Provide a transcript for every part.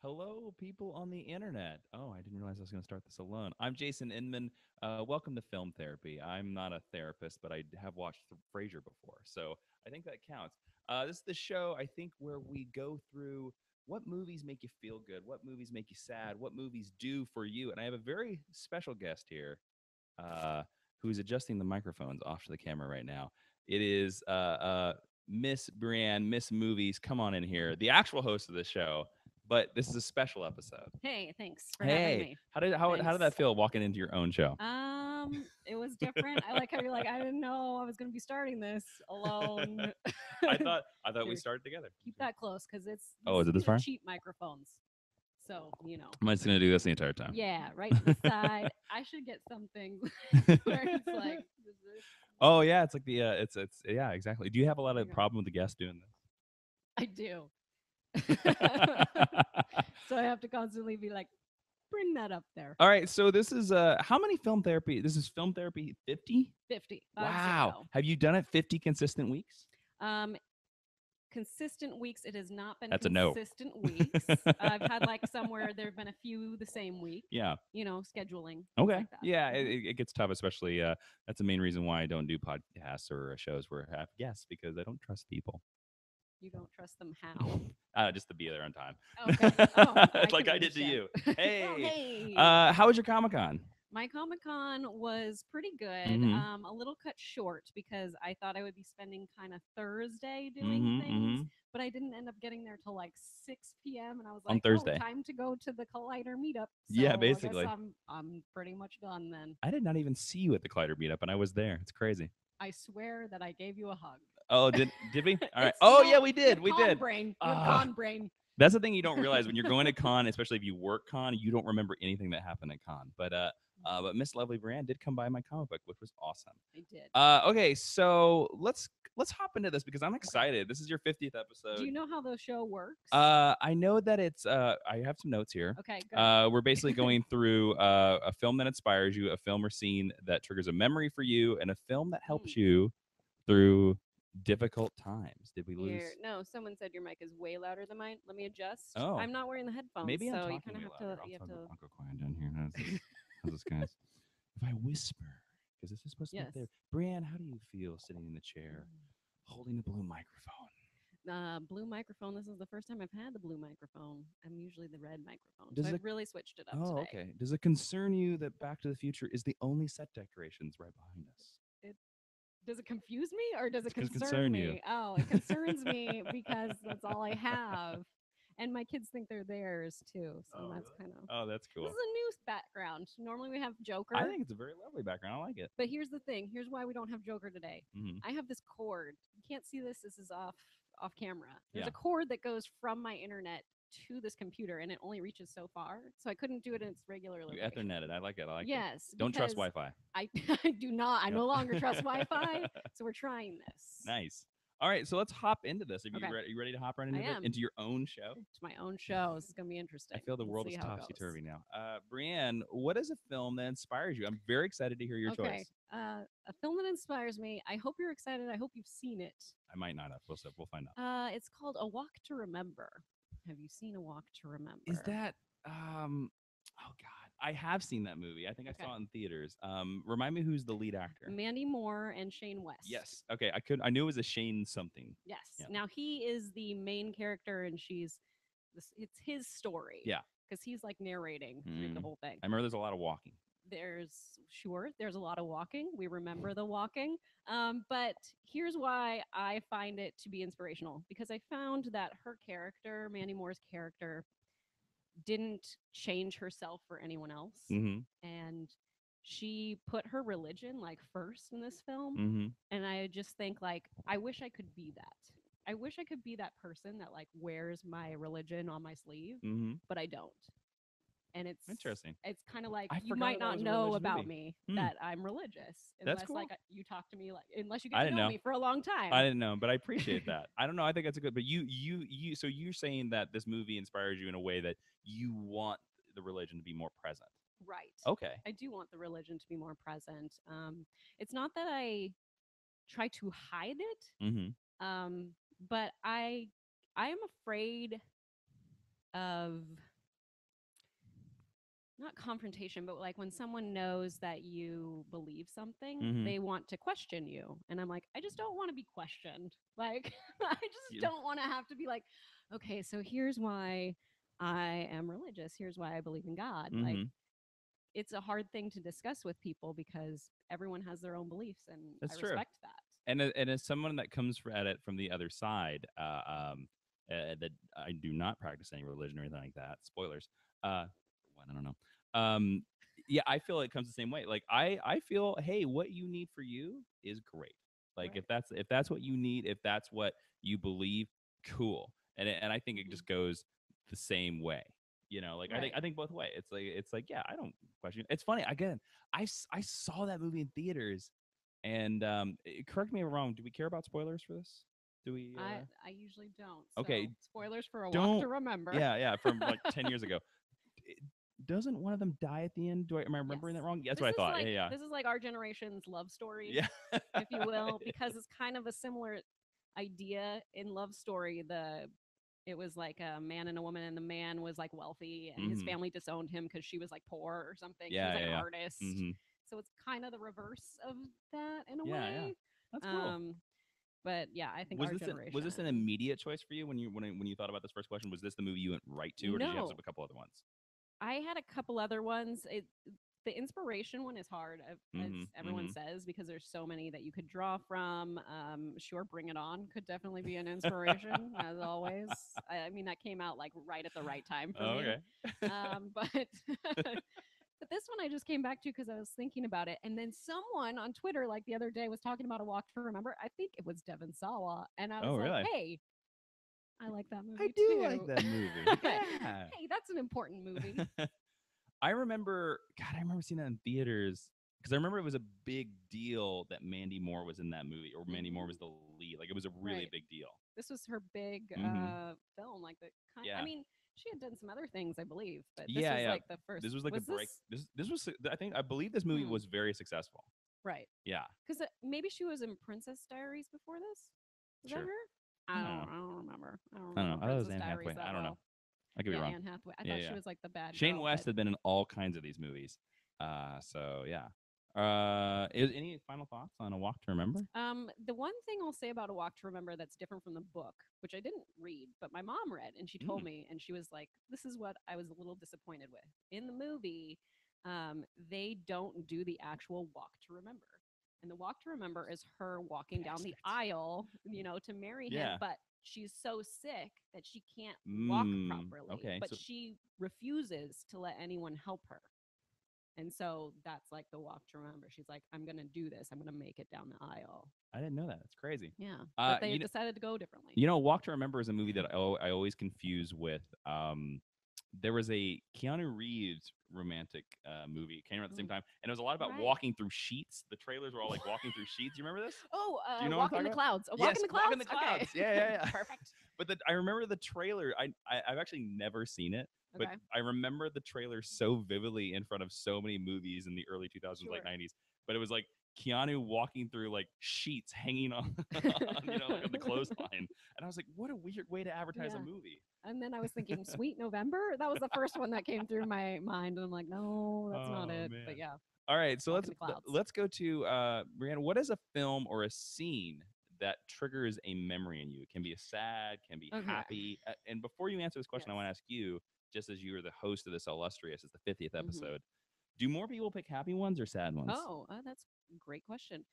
Hello, people on the internet. Oh, I didn't realize I was going to start this alone. I'm Jason Inman. Welcome to Film Therapy. I'm not a therapist, but I have watched Frasier before, so I think that counts. This is the show, I think, where we go through what movies make you feel good, what movies make you sad, what movies do for you. And I have a very special guest here uh, who's adjusting the microphones off to the camera right now. It is Miss Brienne, Miss Movies. Come on in here, the actual host of the show, but this is a special episode. Hey, thanks for having Hey, me. how did that Thanks. feel walking into your own show? It was different. I like how you're like, I didn't know I was going to be starting this alone. I thought we Here, started together. keep that close because Oh, is it this these are far? cheap microphones. So, I'm just gonna do this the entire time. yeah, right to the side. I should get something where it's like, Oh yeah, it's like the it's yeah, exactly. Do you have a lot there of you go. problem with the guests doing I do. this? So I have to constantly be like, bring that up there. All right, so this is how many film therapy? This is film therapy 50? 50, 50. Wow. Have you done it 50 consistent weeks? Um, consistent weeks. It has not been That's a no. consistent weeks. I've had like somewhere there have been a few the same week. Yeah. Scheduling things Okay. like that. Yeah, it gets tough, especially that's the main reason why I don't do podcasts or shows where I have guests because I don't trust people. You don't trust them how? Just to be there on time. Okay. Oh, I Like can I did to understand. you. Well, Hey. hey. How was your Comic-Con? My Comic Con was pretty good. Mm-hmm. A little cut short because I thought I would be spending kind of Thursday doing Mm-hmm. things, Mm-hmm. but I didn't end up getting there till like 6 p.m. And I was On like, oh, Thursday. time to go to the Collider meetup. Yeah, So I guess basically. I'm pretty much done then. I did not even see you at the Collider meetup, and I was there. It's crazy. I swear that I gave you a hug. Oh, did we? All right. It's Oh yeah, we you did. have We con did. brain. You have Ah, con brain. that's the thing you don't realize when you're going to con, especially if you work con, you don't remember anything that happened at con. But Miss Lovely Brand did come by my comic book, which was awesome. I did. Okay, so let's hop into this because I'm Okay. excited. This is your 50th Do episode. you know how the show works? I know that it's. I have some notes here. Okay, good. We're basically going through a film that inspires you, a film or scene that triggers a memory for you, and a film that helps you through difficult times. Did we lose? Here, no, someone said your mic is way louder than mine. Let me adjust. Oh, I'm not wearing the headphones, maybe I'm so you talking kind of way have louder. to. You have to. I'll go quiet down here. How's this, guys? If I whisper, because this is supposed to be Yes. there. Brianne, how do you feel sitting in the chair, holding the blue microphone? Blue microphone. This is the first time I've had the blue microphone. I'm usually the red microphone. Does So it? I've really switched it up Oh, today. okay. Does it concern you that Back to the Future is the only set decorations right behind us? It does it confuse me or does it It's concern you. me? Oh, it concerns me because that's all I have. And my kids think they're theirs too. So Oh, that's really? kind of. Oh, that's This cool. is a new background. Normally we have I Joker. think it's a very lovely background. I like it. But here's the thing. Here's why we don't have Joker today. Hmm. I have this cord. You can't see this. This is off camera. There's Yeah. a cord that goes from my internet to this computer, and it only reaches so far. So I couldn't do it in its regular You location. Ethernet it. I like it. I like it. Yes, Don't trust because Wi-Fi. I I do not. I Yep. no longer trust Wi-Fi. So we're trying this. Nice. All right, so let's hop into this. Are you Okay, ready? You ready to hop right I into am. into your own show? It's my own show. This is gonna be I interesting. feel the Let's world see is how it topsy goes. turvy now. Brianne, what is a film that inspires you? I'm very excited to hear your Okay, choice. a film that inspires me. I hope you're excited. I hope you've seen it. I might not have. We'll find out. It's called A Walk to Remember. Have you seen A Walk to Remember? Is that oh god. I have seen that movie. I think Okay. I saw it in theaters. Remind me who's the lead actor. Mandy Moore and Shane West? Yes. Okay, I knew it was a Shane something. Yes. Yeah. Now he is the main character, and it's his story. Yeah. Because he's like narrating through the whole thing. I remember there's a lot of walking. There's a lot of walking. We remember the walking. But here's why I find it to be inspirational because I found that her character, Mandy Moore's character, didn't change herself for anyone else. Mm-hmm. And she put her religion like first in this film. Mm-hmm. And I just think like I wish I could be that. I wish I could be that person that like wears my religion on my sleeve, Mm-hmm. but I don't. And Interesting. it's kind of like I you forgot might that not was a know religious about movie. me Hmm. that I'm religious That's unless cool. like you talk to me like unless you I get to didn't know know. me for a long time. I didn't know, but I appreciate that. I don't know. I think that's a good. But you. So you're saying that this movie inspires you in a way that you want the religion to be more present. Right. Okay. I do want the religion to be more present. It's not that I try to hide it, Mm-hmm. but I am afraid of not confrontation, but like when someone knows that you believe something, Mm-hmm. they want to question you. And I'm like, I just don't want to be questioned. Like, I just You, don't want to have to be like, okay, so here's why I am religious. Here's why I believe in God. Like, mm-hmm. it's a hard thing to discuss with people because everyone has their own beliefs, and I That's true. respect that. And as someone that comes at it from the other side, that I do not practice any religion or anything like that. Spoilers. What I don't know. Um, yeah, I feel it comes the same way. Like I feel, hey, what you need for you is great. Like Right. if that's what you need, if that's what you believe, cool. And I think it Hmm. just goes the same way. Like Right. I think both way. It's like yeah, I don't question. It's funny again. I saw that movie in theaters and correct me if I'm wrong. Do we care about spoilers for this? Do we? I usually don't. Okay, So spoilers for A Walk don't. to Remember. Yeah, yeah. From like 10 years ago. It- Doesn't one of them die at the end? Am I Yes. remembering that wrong? Yeah, that's what I thought. Yeah, yeah, This is like our generation's love story, yeah. if you will, because it's kind of a similar idea in Love Story. The It was like a man and a woman, and the man was like wealthy, and his hmm family disowned him because she was like poor or something. She was Yeah, like yeah, an yeah. artist, hmm so it's kind of the reverse of that in a Yeah, yeah. way. That's cool. Um, but yeah, I think Was our this was this an generation. immediate choice for you when you thought about this first question? Was this the movie you went right to, or did you have No, a couple other ones? I had a couple other ones. The inspiration one is hard, as hmm everyone hmm says, because there's so many that you could draw from. Sure, Bring It On could definitely be an inspiration, as always. I mean, that came out like right at the right time for Oh, me. okay. But but this one I just came back to because I was thinking about it, and then someone on Twitter, like the other day, was talking about A Walk to Remember. I think it was Devon Sawa, and I Oh, was like, really? hey, I like that I movie do like too. that movie. Yeah. Hey, that's an important movie. I remember, God, I remember seeing that in theaters because I remember it was a big deal that Mandy Moore was in that movie, or Mandy Moore was Hmm. the lead. Like it was a really Right. big deal. This was her big hmm film, like the kind. I Yeah, mean, she had done some other things, I believe, but this yeah, was yeah. like the first. This was like the Was break. this This was. I believe this movie hmm, was very successful. right? Yeah, Because maybe she was in Princess Diaries before this. Was that sure. her? I don't know. I don't remember. I don't I don't know. remember I thought it was Princess Anne Diaries Hathaway. I that don't know. well. I could be Yeah, wrong. Anne Hathaway. I Yeah, thought she yeah. was like the bad Shane girl, West but had been in all kinds of these movies. So yeah. Any final thoughts on A Walk to Remember? the one thing I'll say about A Walk to Remember that's different from the book, which I didn't read, but my mom read, and she told Mm, me, and she was like, "This is what I was a little disappointed with in the movie. They don't do the actual Walk to Remember, and the Walk to Remember is her walking an down the accident. aisle, to marry him, Yeah. but she's so sick that she can't walk properly, Okay. but So she refuses to let anyone help her." And so that's like the Walk to Remember. She's like, I'm going to do this. I'm going to make it down the aisle. I didn't know that. That's crazy. Yeah. Uh, But they you know, decided to go differently. Walk to Remember is a movie that I always confuse with. There was a Keanu Reeves romantic movie. It came out at the same Mm, time, and it was a lot about right. walking through sheets. The trailers were all like walking through sheets. You remember this? Oh, Do you know what I'm Walk in talking the about? Clouds. A Walk in Yes, the Walk in Clouds? the Okay. Clouds. Yeah, yeah, yeah. Perfect. But I remember the trailer. I've actually never seen it, but Okay. I remember the trailer so vividly in front of so many movies in the early 2000s, like Sure. 90s. But it was like Keanu walking through like sheets hanging on, like on the clothesline, and I was like, what a weird way to advertise a Yeah. movie. And then I was thinking Sweet November. That was the first one that came through my mind. And I'm like, no, that's not Oh it. But man. yeah, All right, so Walk in the Clouds. let's go to Brianna. What is a film or a scene that triggers a memory in you? It can be a sad, can be Okay. happy. And before you answer this question, I Yes. want to ask you, just as you are the host of this illustrious, it's the 50th Hmm. episode. Do more people pick happy ones or sad ones? Oh, that's a great question.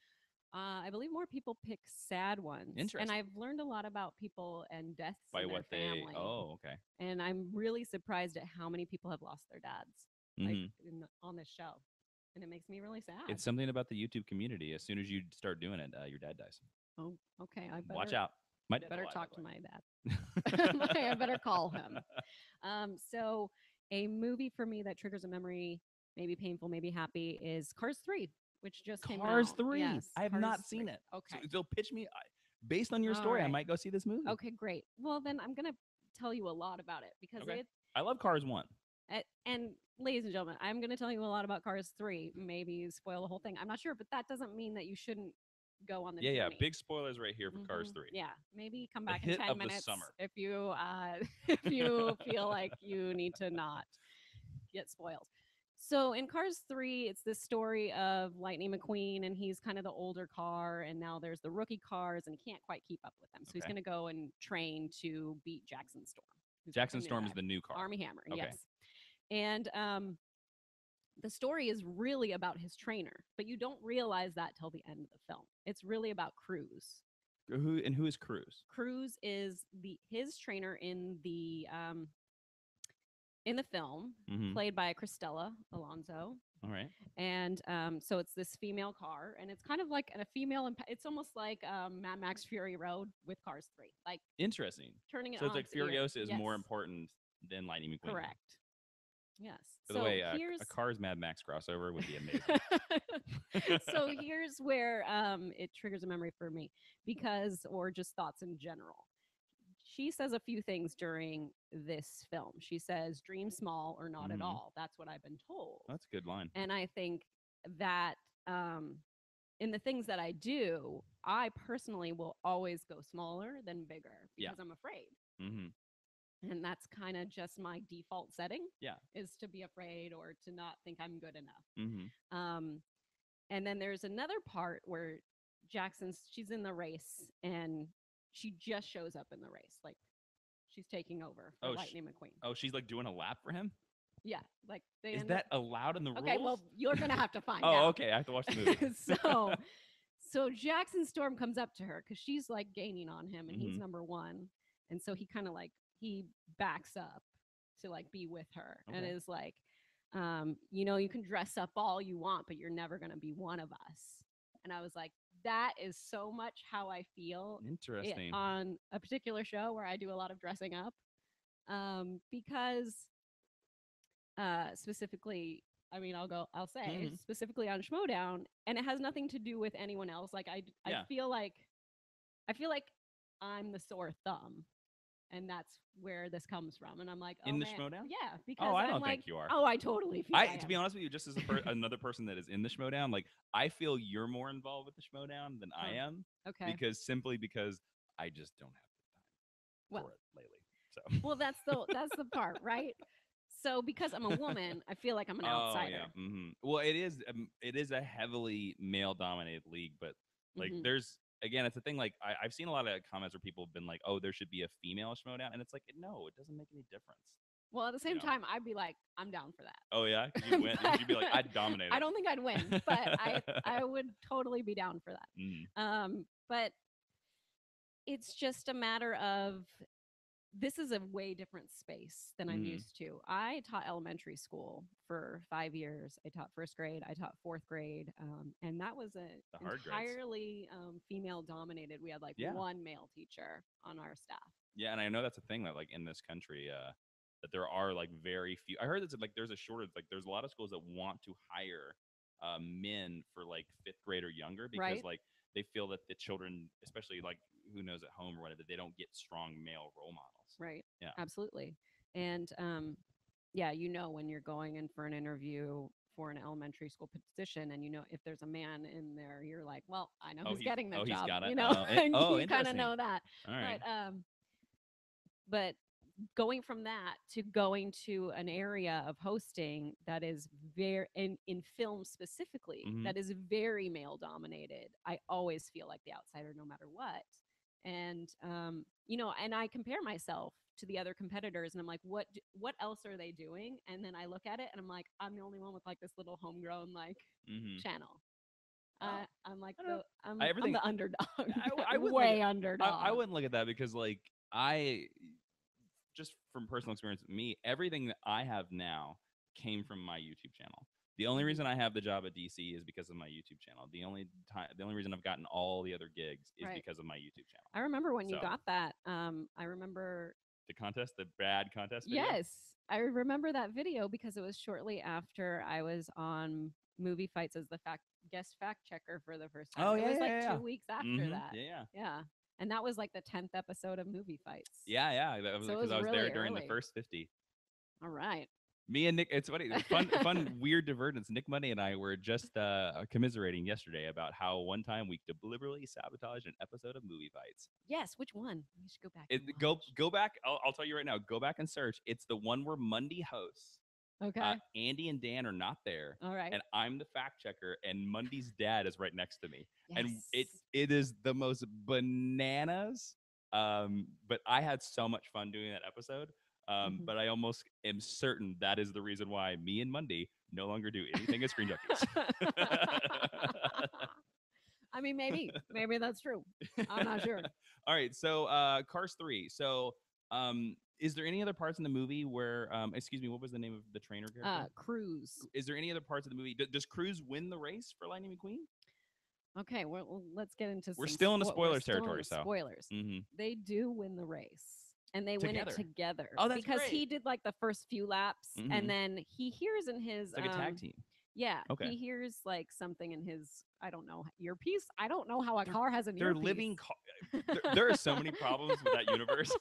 I believe more people pick sad ones. And Interesting. I've learned a lot about people and deaths By in their what they? family. Oh, okay. And I'm really surprised at how many people have lost their dads, like hmm on this show. And it makes me really sad. It's something about the YouTube community. As soon as you start doing it, your dad dies. Oh, okay. Watch out. My dad's Better alive, by talk to the my dad. way. I better call him. So a movie for me that triggers a memory, maybe painful, maybe happy, is Cars 3, which just came Cars out. 3. Yes, I have Cars not 3. seen it. So Okay. they'll pitch me. Based on your All story, I right. might go see this movie. Okay, great. Well, then I'm going to tell you a lot about it because Okay. I love Cars 1. and ladies and gentlemen, I'm going to tell you a lot about Cars 3. Maybe spoil the whole thing. I'm not sure, but that doesn't mean that you shouldn't go on the Yeah, yeah. journey. Big spoilers right here for Cars 3. Yeah, maybe come The back in hit 10 of the minutes summer. if you if you feel like you need to not get spoiled. So in Cars 3, it's this story of Lightning McQueen, and he's kind of the older car, and now there's the rookie cars, and he can't quite keep up with them. So he's Okay. going to go and train to beat Jackson Storm, who's like the Jackson new Storm is guy. the new car. Army Hammer, Okay. yes. And the story is really about his trainer, but you don't realize that till the end of the film. It's really about Cruz. Who is Cruz? Cruz is his trainer in the film, Mm-hmm. played by Cristela Alonso. All right. And so it's this female car, and it's kind of like a female. It's almost like Mad Max Fury Road with Cars 3, like Interesting. turning it So on it's like its ear. Furiosa is Yes, more important than Lightning McQueen. correct. Yes. By the So way, here's a Cars Mad Max crossover would be amazing. so here's where it triggers a memory for me because, or just thoughts in general. She says a few things during this film. She says, "Dream small or not at Mhm. all." That's what I've been told. That's a good line. And I think that in the things that I do, I personally will always go smaller than bigger Yeah. because I'm afraid. Mm-hmm. And that's kind of just my default setting Yeah. is to be afraid or to not think I'm good enough. Mm-hmm. And then there's another part where she's in the race and she just shows up in the race. Like she's taking over for Lightning McQueen. Oh, she's like doing a lap for him? Yeah. Like they Is end that up, allowed in the rules? okay, well, you're going to have to find Oh, out. okay. I have to watch the movie. So Jackson Storm comes up to her because she's like gaining on him and he's Mhm. number one. And so he kind of like, he backs up to like be with her and Okay. is like, you can dress up all you want, but you're never going to be one of us. And I was like, that is so much how I feel Interesting. on a particular show where I do a lot of dressing up. Because specifically, I mean, I'll say Mhm. specifically on Schmodown, and it has nothing to do with anyone else. Like Yeah. I feel like I'm the sore thumb, and that's where this comes from. And I'm like, oh In the man, Schmodown? yeah, because Oh, I I'm don't like, think you are. oh, I totally feel. To be honest with you, just as another person that is in the Schmodown, like I feel you're more involved with the Schmodown than I am. Okay. Because I just don't have the time for it lately. So. Well, that's the part, right? So because I'm a woman, I feel like I'm an outsider. Oh yeah. Mm-hmm. Well, it is a heavily male dominated league, but like Mhm. there's again, it's a thing. Like I've seen a lot of comments where people have been like, "Oh, there should be a female Schmodown," and it's like, no, it doesn't make any difference. Well, at the same time, I'd be like, I'm down for that. Oh yeah, you win. You'd be like, I'd dominate. I don't think I'd win, but I would totally be down for that. But it's just a matter of this is a way different space than I'm used to. I taught elementary school for 5 years. I taught first grade. I taught fourth grade, and that was entirely female dominated. We had like one male teacher on our staff. Yeah, and I know that's a thing that like in this country, that there are like very few. I heard that like there's a shortage. Like there's a lot of schools that want to hire men for like fifth grade or younger because like they feel that the children, especially like who knows at home or whatever, they don't get strong male role models. Right. Yeah. Absolutely. And when you're going in for an interview for an elementary school position, and if there's a man in there, you're like, well, I know who's getting the job. He's got it. You kind of know that. All right. But going from that to going to an area of hosting that is very in film specifically that is very male dominated, I always feel like the outsider no matter what. And and I compare myself to the other competitors and I'm like, what else are they doing? And then I look at it and I'm like, I'm the only one with like this little homegrown like channel. I'm like I'm the underdog. I way underdog. I wouldn't look at that because like just from personal experience with me, everything that I have now came from my YouTube channel. The only reason I have the job at DC is because of my YouTube channel. The only reason I've gotten all the other gigs is because of my YouTube channel. I remember when you got that. I remember the contest, the bad contest video? Yes. I remember that video because it was shortly after I was on Movie Fights as the guest fact checker for the first time. It was like 2 weeks after that. Yeah. And that was like the 10th episode of Movie Fights. Yeah. That was because I was really there during the first 50. All right. Me and Nick, it's funny, fun, weird divergence. Nick Money and I were just commiserating yesterday about how one time we deliberately sabotaged an episode of Movie Fights. Yes, which one? We should go back. Go back. I'll tell you right now. Go back and search. It's the one where Mundy hosts. Okay. Andy and Dan are not there, All right. and I'm the fact checker, and Mundy's dad is right next to me, and it Yes. it is the most bananas. But I had so much fun doing that episode. Mhm. But I almost am certain that is the reason why me and Mundy no longer do anything as Screen Junkies. I mean, maybe that's true. I'm not sure. All right, so Cars 3. So is there any other parts in the movie where excuse me, what was the name of the trainer character? Cruise. Is there any other parts of the movie? Does Cruz win the race for Lightning McQueen? Okay, well, let's get into We're some. still in the We're spoilers still in territory, the so spoilers. They do win the race, and they win it together. together Oh, that's because he great. did like the first few laps, and then he hears in his It's like a tag team. yeah, Okay. he hears like something in his, I don't know, earpiece. I don't know how a car has an They're earpiece. living. There are so many problems with that universe.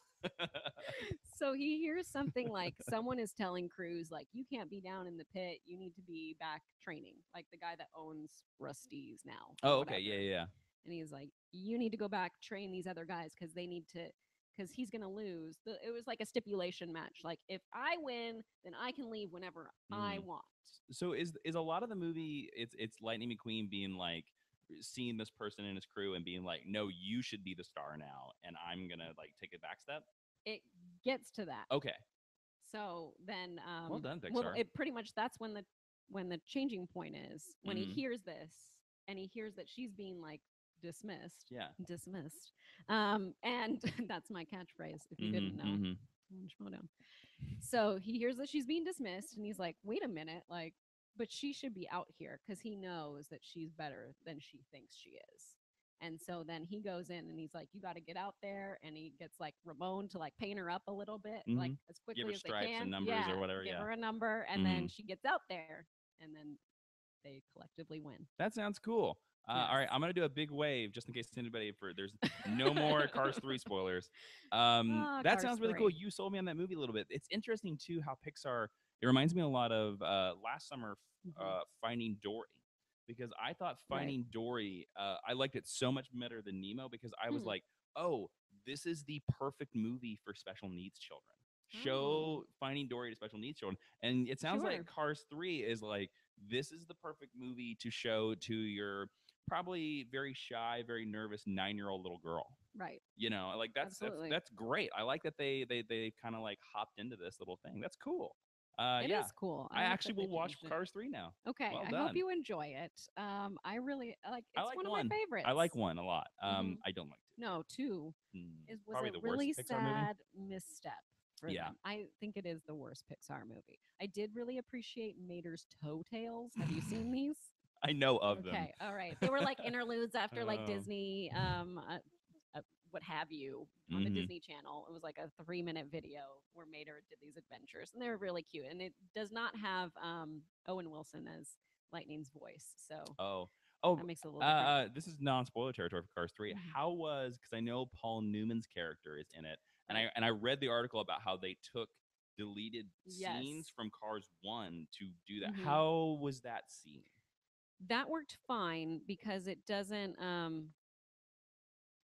So he hears something like someone is telling Cruz like, you can't be down in the pit, you need to be back training, like the guy that owns Rusty's now or Oh, okay. whatever. Yeah. And he's like, you need to go back train these other guys because they need to, because he's gonna lose. It was like a stipulation match, like if I win then I can leave whenever I want. So is a lot of the movie it's Lightning McQueen being like seeing this person and his crew and being like, no, you should be the star now, and I'm gonna like take a back step. It gets to that. Okay. So then Well done, well, Pixar. it pretty much, that's when the changing point is when he Mhm. hears this and he hears that she's being like dismissed. Yeah. Dismissed. And that's my catchphrase if you didn't know. Schmodown. So he hears that she's being dismissed and he's like, wait a minute, like, but she should be out here because he knows that she's better than she thinks she is. And so then he goes in and he's like, you got to get out there. And he gets like Ramon to like paint her up a little bit, like as Give her quickly as they stripes can. and numbers Yeah, or whatever. give Yeah. her a number. And then she gets out there and then they collectively win. That sounds cool. All right, Yes. I'm gonna do a big wave just in case anybody for there's no more Cars 3 spoilers. That Cars sounds really cool. 3. You sold me on that movie a little bit. It's interesting too how Pixar. It reminds me a lot of last summer Finding Dory, because I thought Right. Finding Dory I liked it so much better than Nemo because I was like, oh, this is the perfect movie for special needs children. Show Finding Dory to special needs children, and it sounds like Cars 3 is like this is the perfect movie to show to your probably very shy, very nervous 9-year-old little girl. Right. You know, like Absolutely. that's great. I like that they kind of like hopped into this little thing. That's cool. It Yeah, is cool. I like actually that they will watch changed it. Cars 3 now. Okay, Well I done. hope you enjoy it. I really like. I It's like one of one. my favorites. I like one a lot. Mhm. I don't like two. No, 2 was Probably a the really worst Pixar movie. sad misstep for Yeah. them. I think it is the worst Pixar movie. I did really appreciate Mater's Toe Tales. Have you seen these? I know of them. Okay, all right. They were like interludes after like Oh. Disney, what have you, on the Disney Channel. It was like a 3-minute video where Mater did these adventures, and they were really cute. And it does not have Owen Wilson as Lightning's voice, so that makes it a little different. This is non-spoiler territory for Cars 3. How was, because I know Paul Newman's character is in it, and Right. I read the article about how they took deleted Yes. scenes from Cars 1 to do that. Mhm. How was that scene? That worked fine because it doesn't.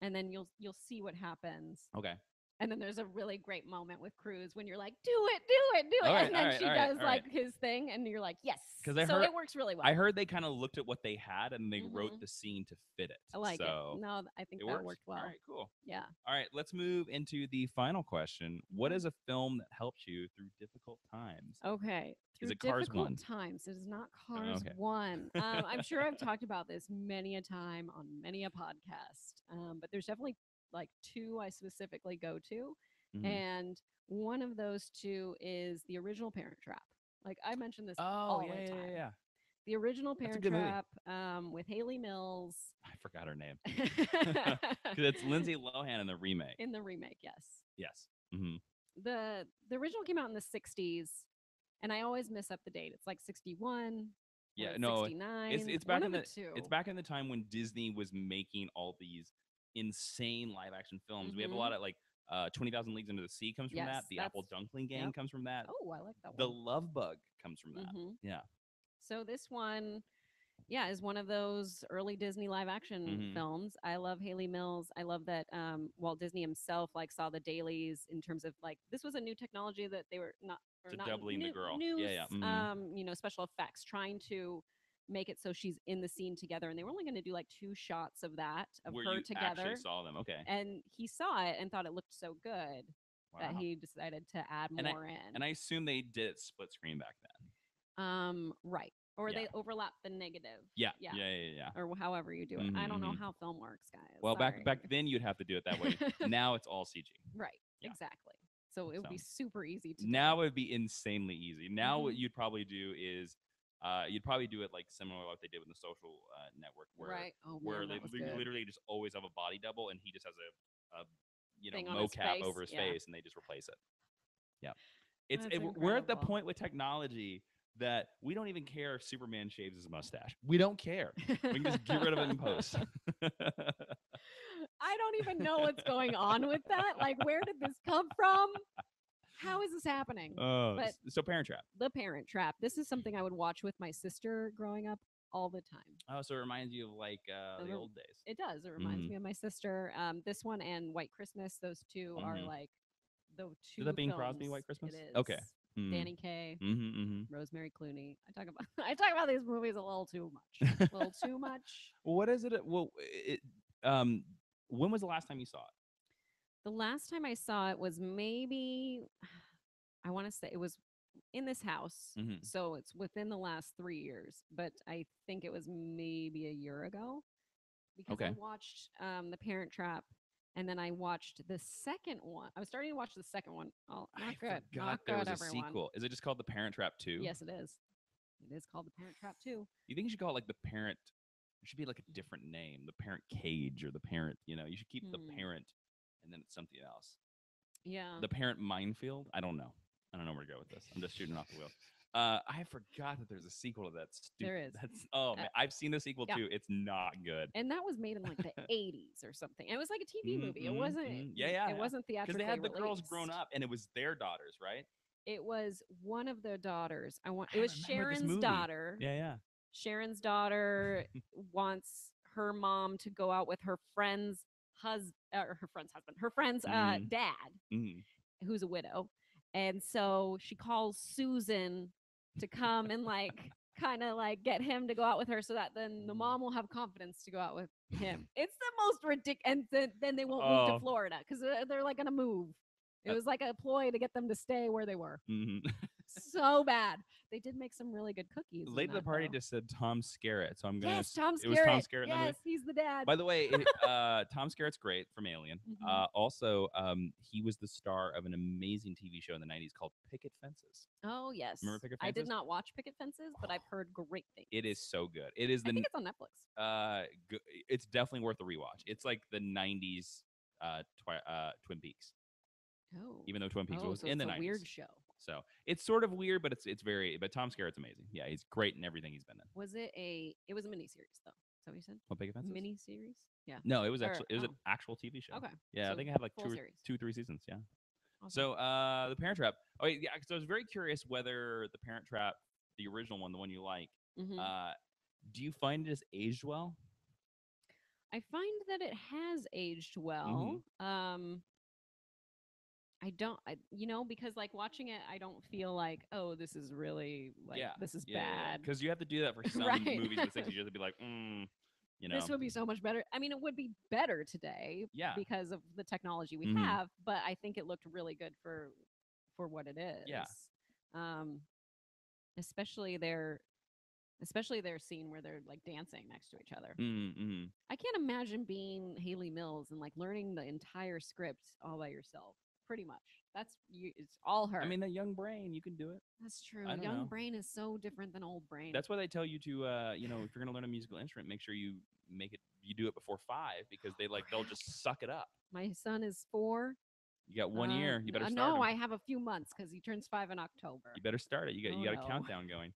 And then you'll see what happens. Okay. And then there's a really great moment with Cruz when you're like, do it, All right, and then all right, she all right, does all like right. his thing, and you're like, yes. 'Cause I So heard- it works really well. I heard they kind of looked at what they had and they wrote Mhm. the scene to fit it. I like so it. No, I think it that works? worked well. All right, cool. Yeah. All right, let's move into the final question. What Mhm. is a film that helped you through difficult times? Okay. Through it Cars difficult 1? times. It is not Cars okay. 1. I'm sure I've talked about this many a time on many a podcast. But there's definitely like 2 I specifically go to. Mhm. And one of those 2 is the original Parent Trap. Like I mentioned this Oh, all yeah, the yeah, time. yeah. The original a Parent good movie. Trap with Haley Mills. I forgot her name. Because it's Lindsay Lohan in the remake. In the remake, yes. Yes. Mm-hmm. The original came out in the 60s, and I always mess up the date. It's like 61. Yeah, or no, 69. it's back one in of the the 2. it's back in the time when Disney was making all these insane live action films. We have a Mhm. lot of like 20,000 Leagues Under the Sea comes from Yes, that. The Apple that's- Dunkling Gang yep. comes from that. Oh, I like that The one. Love Bug comes from that. Mhm. Yeah. So this one, Yeah, is one of those early Disney live action Hmm. films. I love Haley Mills. I love that Walt Disney himself like saw the dailies in terms of like this was a new technology that they were not or To not doubling the new girl. new Yeah, yeah. Hmm. special effects trying to make it so she's in the scene together and they were only going to do like two shots of that of Where her you actually together saw them. Okay. and he saw it and thought it looked so good that Wow. he decided to add And I more and in. I assume they did it split screen back then. Right. Or Yeah. they overlap the negative. Yeah. Yeah. Yeah. Yeah. Yeah. Or however you do it. I don't Hmm. know Hmm. how film works, guys. Well, back Sorry. then you'd have to do it that way. Now it's all CG. Right. Yeah. Exactly. So it would So be super easy to do. now it would be insanely easy. Now what Hmm. you'd probably do is you'd probably do it like similar to what they did with the Social Network, where Right. Oh man, they that was good. literally just always have a body double, and he just has a Thing on his mocap face. over his Yeah. face, and they just replace it. Yeah, That's we're at the incredible. point with technology that we don't even care if Superman shaves his mustache. We don't care. We can just get rid of it in post. I don't even know what's going on with that. Like, where did this come from? How is this happening? Oh, But so Parent Trap. The Parent Trap. This is something I would watch with my sister growing up all the time. Oh, so it reminds you of like It the rem- old days. it does. It reminds Mm-hmm. me of my sister. This one and White Christmas. Those two are Mm-hmm. like the Is that two Bing Crosby, films. White Christmas? It is. Okay. Mm-hmm. Danny Kaye, Mm-hmm. Rosemary Clooney. I talk about I talk about these movies a little too much. A little too much. What is it? Well, um, when was the last time you saw it? The last time I saw it was maybe I want to say it was in this house. Mm-hmm. So it's within the last 3 years, but I think it was maybe a year ago because I Okay. watched The Parent Trap and then I watched the second one. I was starting to watch the second one. Oh, I not good. forgot Not there good, was a everyone. sequel. Is it just called The Parent Trap 2? Yes, it is. It is called The Parent Trap 2. You think you should call it like The Parent? It should be like a different name. The Parent Cage or The Parent. You should keep The Hmm. Parent, and then it's something else. Yeah, The Parent Minefield. I don't know. I don't know where to go with this. I'm just shooting off the wheel. I forgot that there's a sequel to that. there Stupid. is. That's oh Uh, man. I've seen the sequel yeah. too. It's not good. And that was made in like the 80s or something. It was like a TV Mm-hmm, movie. Yeah, yeah, It yeah. wasn't Because they theatrically had the girls grown released. up, and it was their daughters, right? It was one of the daughters. It I was remember this Sharon's movie. daughter. Yeah, Sharon's daughter wants her mom to go out with her friend's her friend's yeah. dad, Mm-hmm. who's a widow. And so she calls Susan to come and like kind of like get him to go out with her so that then the mom will have confidence to go out with him. It's the most ridiculous. And then they won't move to Oh, Florida because they're like going to move. It was like a ploy to get them to stay where they were. mm-hmm. So bad. They did make some really good cookies in Late to the that party though. just said Tom Skerritt, so I'm gonna. Yes, Tom It was Tom Skerritt. Skerritt in that movie. Yes, he's the dad. By the way, Tom Skerritt's great from Alien. Hmm. Also, he was the star of an amazing TV show in the '90s called Picket Fences. Oh yes, Remember Picket I did Fences? not watch Picket Fences, but I've heard great things. It is so good. It is I the think it's on Netflix. it's definitely worth a rewatch. It's like the '90s Twin Peaks, Oh, even though Twin Peaks was so in it's the a '90s. weird show. So it's sort of weird, but it's very. But Tom Skerritt's amazing. Yeah, he's great in everything he's been in. Was it a? It was a miniseries though. Is that what you said? What Picket Fences? Miniseries. Yeah. No, it was Or an actual TV show. okay. Yeah, I So think it had like full series. 3 seasons. Yeah. Awesome. So The Parent Trap. Oh yeah, because I was very curious whether The Parent Trap, the original one, the one you like, Hmm. uh, do you find it has aged well? I find that it has aged Mm-hmm. well. I don't, because like watching it, I don't feel like, oh, this is really like Yeah, this is yeah, yeah. bad, Because you have to do that for some right? movies in the '60s. You have to be like, you know, This would be so much better. I mean, it would be better today yeah, because of the technology we mm-hmm. have, but I think it looked really good for what it is. Yeah, Um, especially their scene where they're like dancing next to each other. mm-hmm. I can't imagine being Haley Mills and like learning the entire script all by yourself. Pretty much. That's you. It's all her. I mean, that young brain, you can do it. That's true. I don't Young know. brain is so different than old brain. That's why they tell you to, if you're gonna learn a musical instrument, make sure you do it before 5 because they'll just suck it up. My son is 4. You got 1 year. You better start No, him. I have a few months because he turns 5 in October. You better start it. You Oh, got a no. countdown going.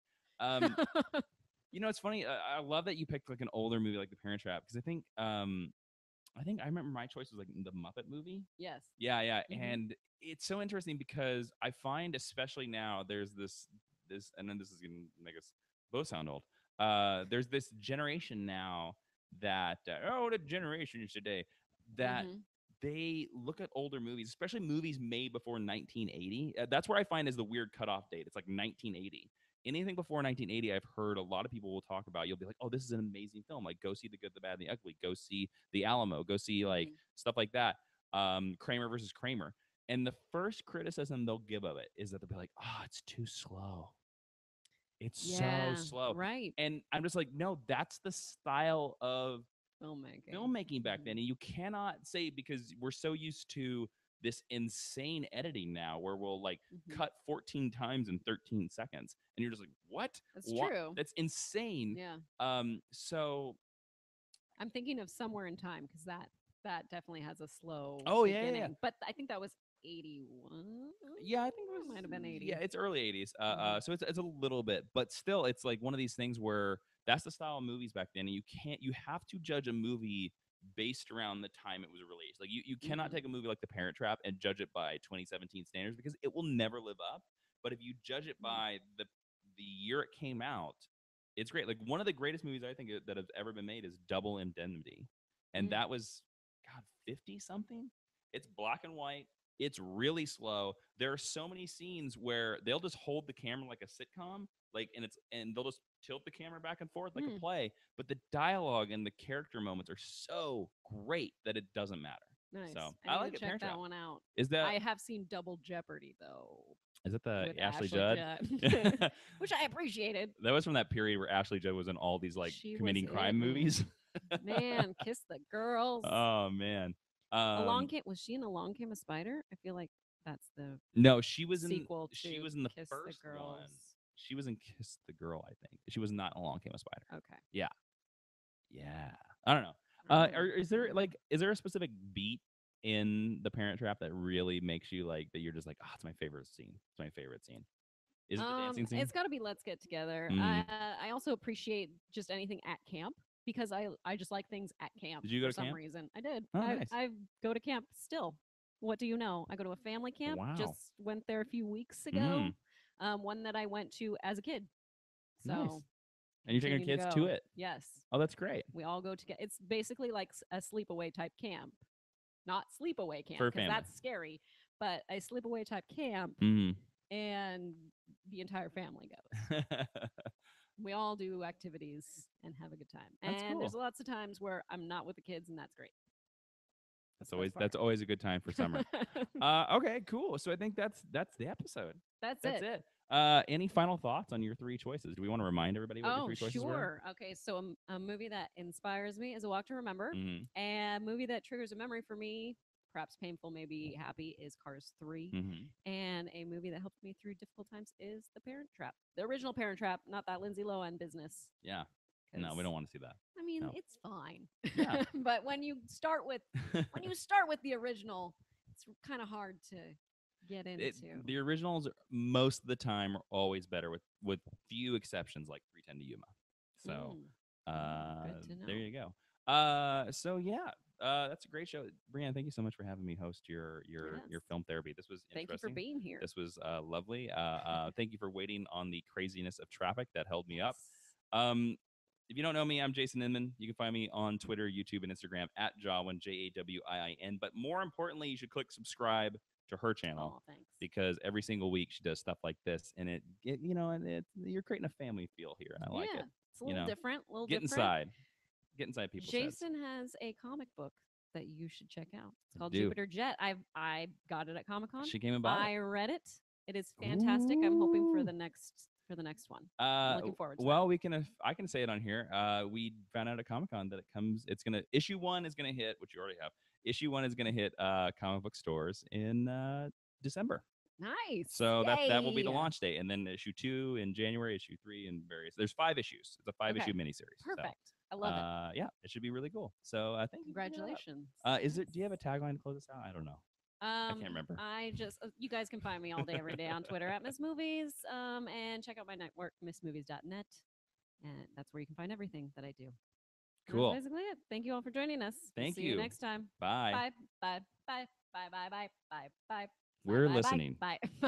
It's funny. I love that you picked like an older movie like The Parent Trap because I think I remember my choice was like the Muppet movie. Yes. Yeah, yeah, Mhm. and it's so interesting because I find especially now there's this, and then this is gonna make us both sound old. there's this generation now that the generation is today that Mm-hmm. they look at older movies, especially movies made before 1980. That's where I find is the weird cutoff date. It's like 1980. Anything before 1980, I've heard a lot of people will talk about. You'll be like, "Oh, this is an amazing film! Like, go see The Good, the Bad, and the Ugly. Go see The Alamo. Go see like Mm-hmm. stuff like that. Kramer versus Kramer." And the first criticism they'll give of it is that they'll be like, "Oh, it's too slow. It's so Yeah, slow." right. And I'm just like, no, that's the style of Filmmaking. filmmaking back Mm-hmm. then. And you cannot say, because we're so used to this insane editing now where we'll like Mm-hmm. cut 14 times in 13 seconds. And you're just like, what? That's What? true. That's insane. Yeah. So, I'm thinking of Somewhere in Time because that definitely has a slow oh, yeah, yeah, yeah. beginning. But I think that was 81. Yeah, I think it was. Might have been Yeah, 80. it's early '80s. Mm-hmm. So it's a little bit, but still, it's like one of these things where that's the style of movies back then, and you have to judge a movie based around the time it was released. Like you cannot Mm-hmm. take a movie like The Parent Trap and judge it by 2017 standards because it will never live up. But if you judge it by the year it came out, it's great. Like one of the greatest movies I think that have ever been made is Double Indemnity, and Mm-hmm. that was God 50 something. It's black and white. It's really slow. There are so many scenes where they'll just hold the camera like a sitcom, like and they'll just tilt the camera back and forth like a Mm, play. But the dialogue and the character moments are so great that it doesn't matter. nice. So I I need to like it. check Parent that Trap. one out. Is that I have seen Double Jeopardy though is that the with Ashley Ashley Judd? Judd, which I appreciated. That was from that period where Ashley Judd was in all these like She was committing it, crime man. movies. Man, kiss the girls. Oh man. Along came was she in Along Came a Spider? I feel like that's the No, sequel she to was in the Kiss the first one. Girls. She was in Kiss the Girl, I think. She was not in Along Came a Spider. Okay. Yeah. Yeah. I don't know. Oh, Is there like is there a specific beat in The Parent Trap that really makes you like that you're just like, "Oh, it's my favorite scene. It's my favorite scene." Is it the dancing scene? it's got to be Let's Get Together. Mm. I also appreciate just anything at camp because I just like things at camp Did you go for to some camp? reason. I did. Oh, nice. I go to camp still. What do you know? I go to a family camp. Wow. Just went there a few weeks Mm. ago. One that I went to as a kid. Nice. So And you're taking continue to kids to go. it. Yes, Oh, that's great. we all go together. It's basically like a sleepaway type camp, not sleepaway camp For a because family. that's scary, but a sleepaway type camp, Mm. and the entire family goes. We all do activities and have a good time. That's And cool. there's lots of times where I'm not with the kids, and that's great. That's That's the best always that's part. always a good time for summer. Okay, cool. So I think that's the episode. That's That's it. it. Any final thoughts on your three choices? Do we want to remind everybody what your Oh, three choices were? sure. Okay, so a movie that inspires me is A Walk to Remember, Mm-hmm. and a movie that triggers a memory for me, perhaps painful, maybe happy, is Cars 3. Mm-hmm. And a movie that helped me through difficult times is The Parent Trap. The original Parent Trap, not that Lindsay Lohan business. Yeah. No, 'Cause, we don't want to see that. I mean, No. it's fine. Yeah. But when you start with the original, it's kind of hard to get into. The originals most of the time are always better with few exceptions like 310 to Yuma. So Good to know. there you go. So yeah, that's a great show. Brianne, thank you so much for having me host your Yes. film therapy. This was Thank you for interesting. being here. This was lovely. Thank you for waiting on the craziness of traffic that held me up. Yes. If you don't know me, I'm Jason Inman. You can find me on Twitter, YouTube, and Instagram at Jawin, Jawin. But more importantly, you should click subscribe to her channel Oh, thanks. because every single week she does stuff like this, and you're creating a family feel here, and I like Yeah, it. it's a little different. A little Get different. get inside people's heads. Jason has a comic book that you should check out. It's called Do. Jupiter Jet. I got it at Comic-Con. She came about I read it. It is fantastic. I'm hoping for Ooh. the next one. I'm looking forward to Well, that. we can. I can say it on here. We found out at Comic Con that it's gonna issue 1 is gonna hit, which you already have. Issue 1 is gonna hit comic book stores in December. Nice. So that will be the Yay. launch date, and then issue 2 in January, issue 3 in various. There's 5 issues. It's a 5-issue Okay. miniseries. Perfect. I So, love it. yeah, it should be really cool. So thank you. Congratulations. Is it? Do you have a tagline to close us out? I don't know. I can't remember. I just you guys can find me all day every day on Twitter at Miss Movies. And check out my network, missmovies.net. And that's where you can find everything that I do. Cool. That's basically it. Thank you all for joining us. Thank See you. next time. Bye. Bye. Bye. Bye. Bye. Bye. Bye. Bye. Bye. We're Bye. listening. Bye. Bye.